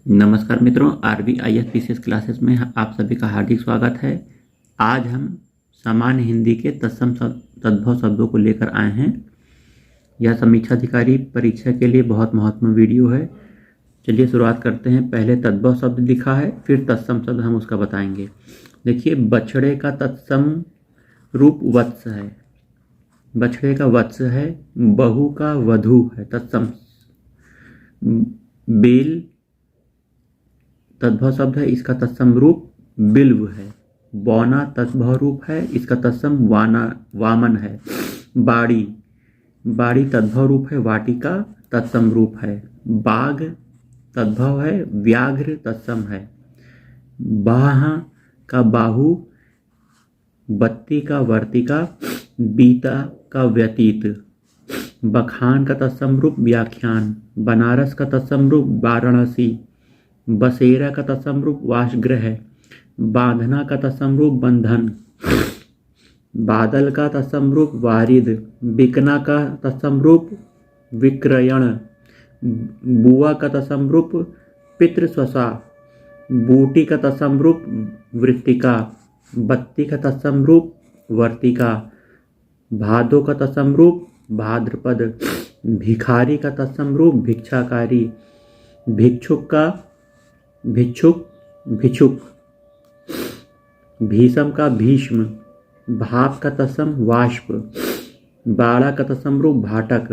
नमस्कार मित्रों, RBIS classes में आप सभी का हार्दिक स्वागत है। आज हम सामान्य हिंदी के तत्सम तद्भव शब्दों को लेकर आए हैं। यह समीक्षा अधिकारी परीक्षा के लिए बहुत महत्वपूर्ण वीडियो है। चलिए शुरुआत करते हैं। पहले तद्भव शब्द लिखा है, फिर तत्सम शब्द हम उसका बताएंगे। देखिए, बछड़े का तत्सम रूप वत्स है। बछड़े का वत्स है। बहू का वधू है तत्सम। बेल तद्भव शब्द है, इसका तत्सम रूप बिल्व है। बौना तद्भव रूप है, इसका तत्सम वामन है। बाड़ी तद्भव रूप है, वाटिका तत्सम रूप है। बाघ तद्भव है, व्याघ्र तत्सम है। बाह का बाहु, बत्ती का वर्तिका, बीता का व्यतीत। बखान का तत्सम रूप व्याख्यान। बनारस का तत्सम रूप वाराणसी। बसेरा का तत्सम रूप वासगृह है। बांधना का तत्सम रूप बंधन। बादल का तत्सम रूप वारिद। बिकना का तत्सम रूप विक्रयण। बुआ का तत्सम रूप पितृस्वसा। बूटी का तत्सम रूप वृत्तिका। बत्ती का तत्सम रूप वर्तिका। भादो का तत्सम रूप भाद्रपद। भिखारी का तत्सम रूप भिक्षाकारी। भिक्षुक का भिक्षुक। भीषम का भीष्म। भाप का तत्सम वाष्प। बाड़ा का तत्सम रूप भाटक।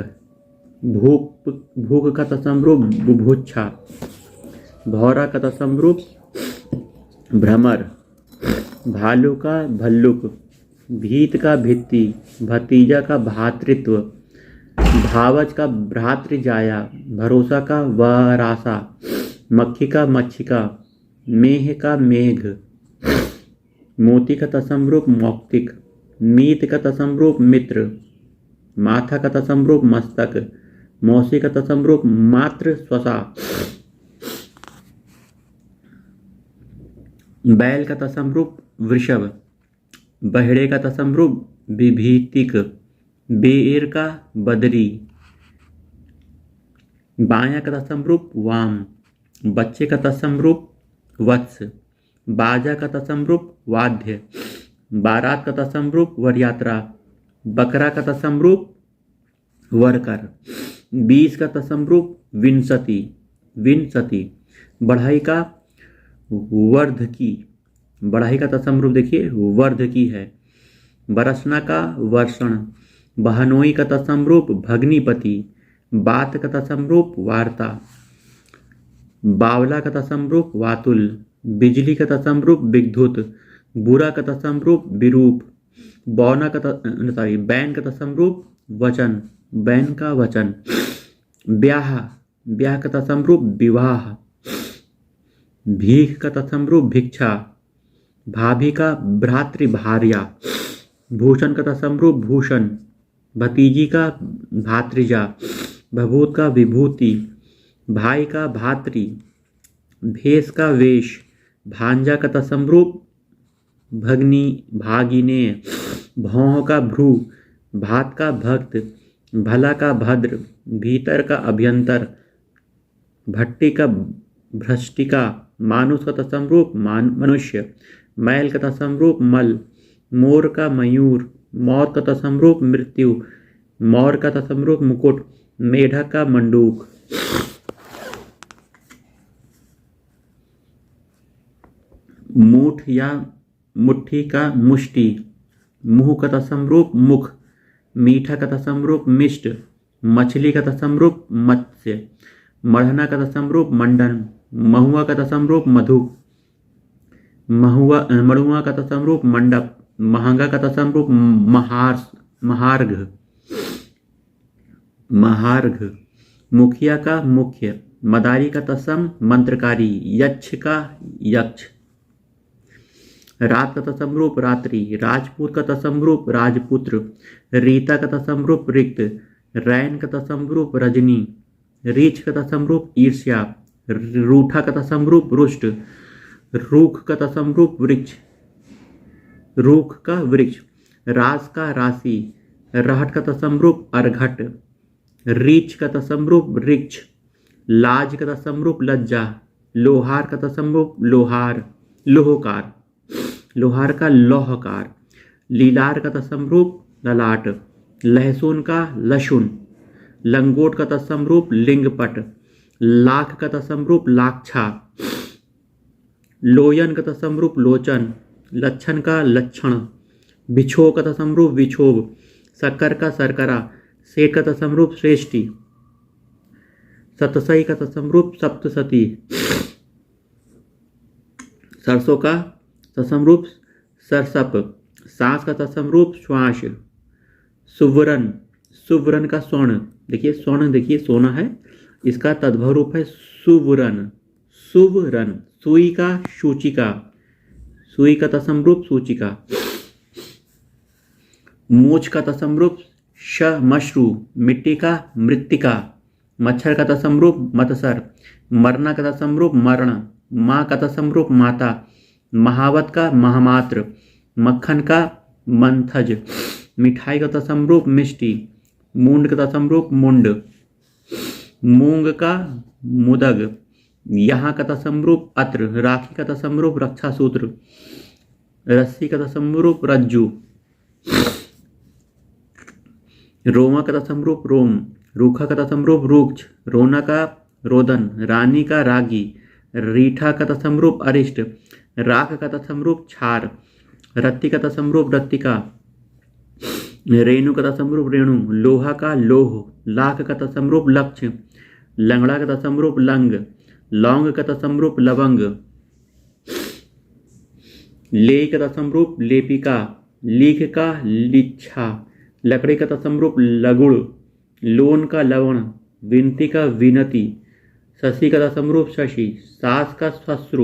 भूख का तत्सम रूप बुभुक्षा। भौरा का तत्सम रूप भ्रमर। भालू का भल्लुक। भीत का भित्ति। भतीजा का भातृत्व। भावज का भ्रातृजाया। भरोसा का वरासा। मक्खी का मच्छिका। मेह का मेघ। मोती का तत्सम रूप मौक्तिक। मीत का तत्सम रूप मित्र। माथा का तत्सम रूप मस्तक। मौसी का तत्सम रूप मातृ स्वसा। बैल का तत्सम रूप वृषभ। बहड़े का तत्सम रूप विभीतिक। बेर का बदरी। बाया का तत्सम रूप वाम। बच्चे का तत्सम रूप वत्स। बाजा का तत्सम रूप वाद्य। बारात का तत्सम रूप वरयात्रा। बकरा का तत्सम रूप वरकर। 20 का तत्सम रूप विंसति। बढ़ाई का वर्धकी। बढ़ाई का तत्सम रूप देखिए वर्धकी है। बरसना का वर्षण। बहनोई का तत्सम रूप भग्निपति। बात का तत्सम रूप वार्ता। बावला का तत्सम रूप वातुल। बिजली का तत्सम रूप विद्युत। बुरा का तत्सम रूप विरूप। बैन का तत्सम रूप वचन। बैन का वचन। ब्याह का तत्सम रूप विवाह। भीख का तत्सम रूप भिक्षा। भाभी का भ्रातृभार्या। भूषण का तत्सम रूप भूषण। भतीजी का भातृजा। भभूत का विभूति। भाई का भातृ। भेष का वेश। भांजा का तत्सम रूप भागिने। भौह का भ्रू। भात का भक्त। भला का भद्र। भीतर का अभ्यंतर। भट्टी का भ्रष्टिका। मानुष का तत्सम रूप मनुष्य। मैल का तत्सम रूप मल। मोर का मयूर। मौत का तत्सम रूप मृत्यु। मौर का तत्सम रूप मुकुट। मेढक का मंडूक। मूठ या मुट्ठी का मुष्टि। मुंह का तत्सम रूप मुख। मीठा का तत्सम रूप मिष्ट। मछली का तत्सम रूप मत्स्य। मढ़ना का तत्सम रूप मंडन। महुआ का तत्सम रूप मधु। मड़ुआ का तत्सम रूप मंडप। महंगा का तत्सम रूप महार्घ। मुखिया का मुख्य। मदारी का तत्सम मंत्रकारी। यक्ष का यक्ष। रात का तत्सम रूप रात्रि। राजपूत का तत्सम रूप राजपुत्र। रीता का तत्सम रूप रिक्त। रैन का तत्सम रूप रजनी। रीछ का तत्सम रूप ईर्ष्या। रूठा का तत्सम रूप रुष्ट। रूख का तत्सम रूप वृक्ष। रूख का वृक्ष। रास का राशि। रहट का तत्सम रूप अर्घट। रीछ का तत्सम रूप वृक्ष। लाज का तत्सम रूप लज्जा। लोहार का तत्सम रूप लोहार लोहकार, लोहार का लौहकार। लीलार का तत्सम रूप ललाट, लहसुन का लशुन। लंगोट का तत्सम रूप लिंगपट, लाख का तत्सम रूप लाक्षा। लोयन का तत्सम रूप लोचन, लच्छन का लक्षण। बिछो का तत्सम रूप विछोभ, शक्कर का शर्करा। सेठ का तत्सम रूप श्रेष्ठी, सतसई का तत्सम रूप सप्तसती। सरसों का तत्सम रूप सरसप, सांस का तत्सम रूप श्वास। सुवरन, सुवरन का स्वर्ण, देखिए स्वर्ण देखिए सोना है, इसका तद्भव रूप है सुवरन, सुवरन। सुई का सूचिका, सुई का तत्सम रूप सूचिका। मूछ का तत्सम रूप मशरू, मिट्टी का मृत्तिका। मच्छर का तत्सम रूप मत्सर। मरना का तत्सम रूप मरण। माँ का तत्सम रूप माता। महावत का महामात्र। मक्खन का मंथज। मिठाई का तत्सम रूप मिष्टी। मूंड का तत्सम रूप मुंड। मूंग का मुदग। यहाँ का तत्सम रूप अत्र। राखी का तत्सम रूप रक्षा सूत्र। रस्सी का तत्सम रूप रज्जु। रोमा का तत्सम रूप रोम। रूखा का तत्सम रूप रूक्ष। रोना का रोदन। रानी का रागी। रीठा का तत्सम रूप अरिष्ट। राख का तत्सम रूप क्षार। रत्ती का तत्सम रूप रत्तिका। रेणु का तत्सम रूप रेणु। लोहा का लोह। लाख का तत्सम रूप लक्ष्य। लंगड़ा का तत्सम रूप लंग। लौंग का तत्सम रूप लवंग। ले का तत्सम रूप लेपिका। लीख का लिच्छा। लकड़ी का तत्सम रूप लगुड़। लोन का लवण। विनती का विनती। शशि का तत्सम रूप शशि। सास का ससुर।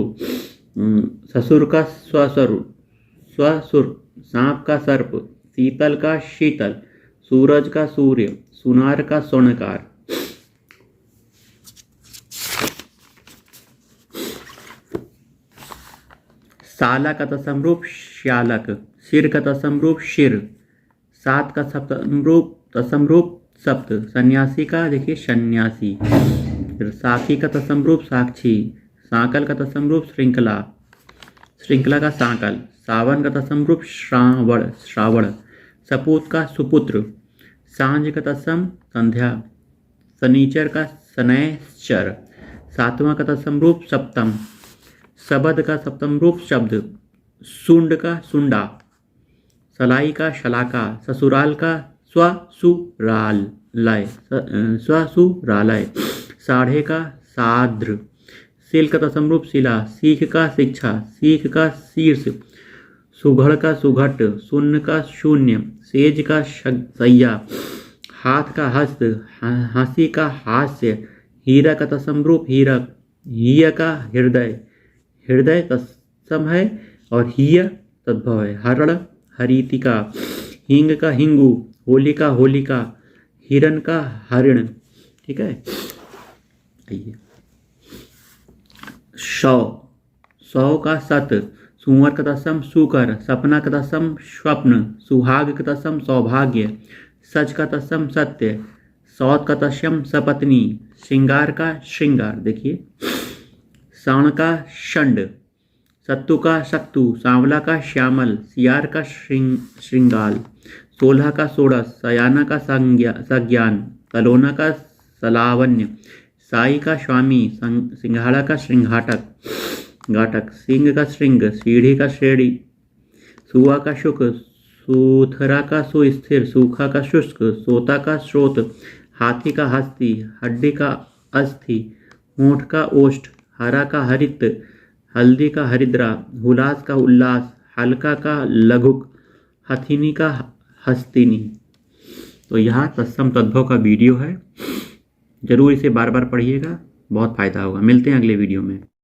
ससुर का स्वसुर स्वसुर। सांप का सर्प। शीतल का शीतल। सूरज का सूर्य। सुनार का स्वर्णकार। साला का तत्सम रूप श्यालक। सिर का तत्सम रूप शिर। सात का तत्सम रूप सप्त। सन्यासी का देखिए सन्यासी। साखी का तत्सम रूप साक्षी। सांकल का तत्सम रूप श्रृंखला। श्रृंखला का सांकल। सावन का तत्सम रूप श्रावण श्रावण। सपूत का सुपुत्र। सांझ का तत्सम संध्या। शनिचर का शनैश्चर। सातवां का तत्सम रूप सप्तम। शबद का सप्तम रूप शब्द। सुंड का सुंडा। सलाई का शलाका। ससुराल का स्वसुरालय स्वसुरालय। साढ़े का साद्र। सिल का तत्सम रूप शिला। सीख का शिक्षा। सीख का शीर्ष। सुघड़ का सुघट। शून्य का शून्य। सेज का सैया। हाथ का हस्त। हंसी का हास्य। हीरा का तत्सम रूप हीरक। हीय का हृदय। हृदय तत्सम है और हीय तद्भव है। हरण हरितिका। हिंग का हिंगू। होली का होलिका। हिरण का हरिण। ठीक है, आइए। सौ का सत। सुअर का तत्सम सुकर। सपना का तत्सम स्वप्न। सुहाग का तत्सम सौभाग्य। सच का तत्सम सत्य। सौत का तत्सम सपत्नी। श्रृंगार का श्रृंगार देखिए। साण का षंड। सत्तु का सक्तु। सांवला का श्यामल। सियार का श्रृंगाल। सोलह का सोड़स। सयाना का संज्ञान। सलोना का सलावन्य। साई का स्वामी। सिंघाड़ा का श्रृंघाटक घाटक। सिंह का श्रृंग। सीढ़ी का श्रेणी। सुआ का शुक। सूथरा का सुस्थिर। सूखा का शुष्क। सोता का स्रोत। हाथी का हस्ती। हड्डी का अस्थि। ऊंट का ओष्ठ। हरा का हरित। हल्दी का हरिद्रा। हुलास का उल्लास। हल्का का लघुक। हथिनी का हस्तिनी। तो यहाँ तत्सम तद्भव का वीडियो है, जरूर इसे बार बार पढ़िएगा, बहुत फायदा होगा। मिलते हैं अगले वीडियो में।